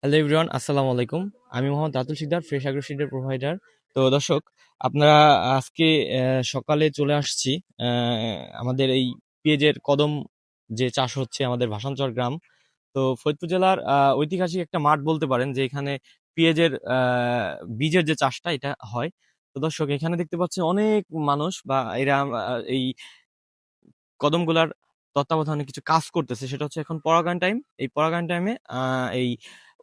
Hello everyone, আসসালামু আলাইকুম। আমি মোহাম্মদ রাতুল শিকদার, ফ্রেশ অ্যাগ্রো সিডের প্রোভাইডার। তো দর্শক, আপনারা আজকে সকালে চলে আসছি আমাদের এই পেঁয়াজের কদম যে চাষ হচ্ছে আমাদের ভাসানচর গ্রাম। তো ফরিদপুর জেলার ঐতিহাসিক একটা মাঠ বলতে পারেন, যে এখানে পেঁয়াজের বীজের যে চাষটা এটা হয়। তো দর্শক, এখানে দেখতে পাচ্ছেন অনেক মানুষ বা এরা এই কদমগুলার তত্ত্বাবধানে কিছু কাজ করতেছে। সেটা হচ্ছে এখন পরাগায়ন টাইম। এই পরাগায়ন টাইমে এই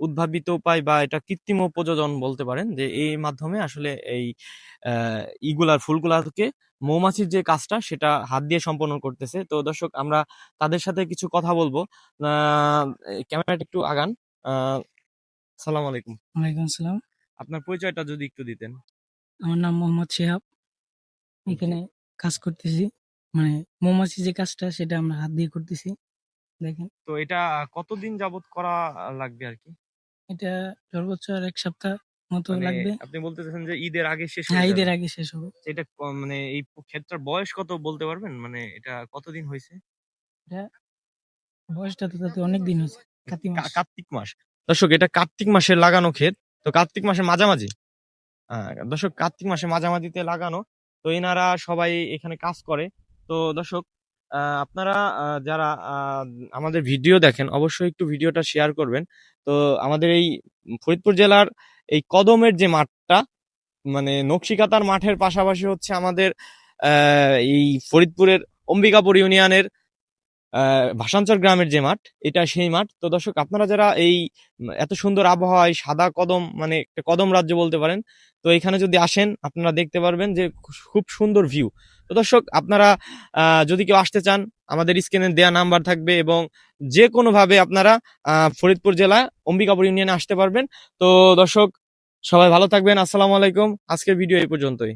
উদ্ভাবিত উপায় বা এটা কৃত্রিম প্রযোজন বলতে পারেন, যে এই মাধ্যমে আসলে এই ইগুলার ফুলগুলাকে মৌমাছির যে কাজটা সেটা হাত দিয়ে সম্পন্ন করতেছে। তো দর্শক, আমরা তাদের সাথে কিছু কথা বলবো। ক্যামেরাটা একটু আগান। সালাম আলাইকুম। ওয়ালাইকুম আসসালাম। আপনার পরিচয়টা যদি একটু দিতেন। আমার নাম মোহাম্মদ শিহাব। এখানে কাজ করতেছি, মানে মৌমাছি যে কাজটা সেটা আমরা হাত দিয়ে করতেছি। দেখেন, তো এটা কতদিন যাবত করা লাগবে আর কি? এটা সর্বোচ্চ আর ১ সপ্তাহ মতো মানে লাগবে। আপনি বলতে চাচ্ছেন যে ঈদের আগে শেষ হ্যাঁ, হয়ে যাবে? ঈদের আগে শেষ হবে। এটা মানে এই ক্ষেতটার বয়স কত বলতে পারবেন? মানে এটা কতদিন হইছে? এটা বয়সটা তো তাতে অনেক দিন হয়েছে, কাতি মাস। কার্তিক মাস। দর্শক, এটা কার্তিক মাসে লাগানো ক্ষেত। তো কার্তিক মাসের মাঝামাঝি। দর্শক, কার্তিক মাসে মাঝামাঝিতে লাগানো। তো এনারা সবাই এখানে কাজ করে। তো দর্শক, আপনারা যারা আমাদের ভিডিও দেখেন, অবশ্যই একটু ভিডিওটা শেয়ার করবেন। তো আমাদের এই ফরিদপুর জেলার এই কদমের যে মাঠটা, মানে নকশিকাতার মাঠের পাশাপাশি হচ্ছে আমাদের এই ফরিদপুরের অম্বিকাপুর ইউনিয়নের ভাসানচর গ্রামের যে মাঠ, এটা সেই মাঠ। তো দর্শক, আপনারা যারা এই এত সুন্দর আবহাওয়ায় সাদা কদম, মানে একটা কদম রাজ্য বলতে পারেন, তো এখানে যদি আসেন আপনারা দেখতে পারবেন যে খুব সুন্দর ভিউ। তো দর্শক, আপনারা যদি কেউ আসতে চান, আমাদের স্ক্রিনে দেয়া নাম্বার থাকবে, এবং যে কোনোভাবে আপনারা ফরিদপুর জেলা অম্বিকাপুর ইউনিয়নে আসতে পারবেন। তো দর্শক, সবাই ভালো থাকবেন। আসসালামু আলাইকুম। আজকের ভিডিও এই পর্যন্তই।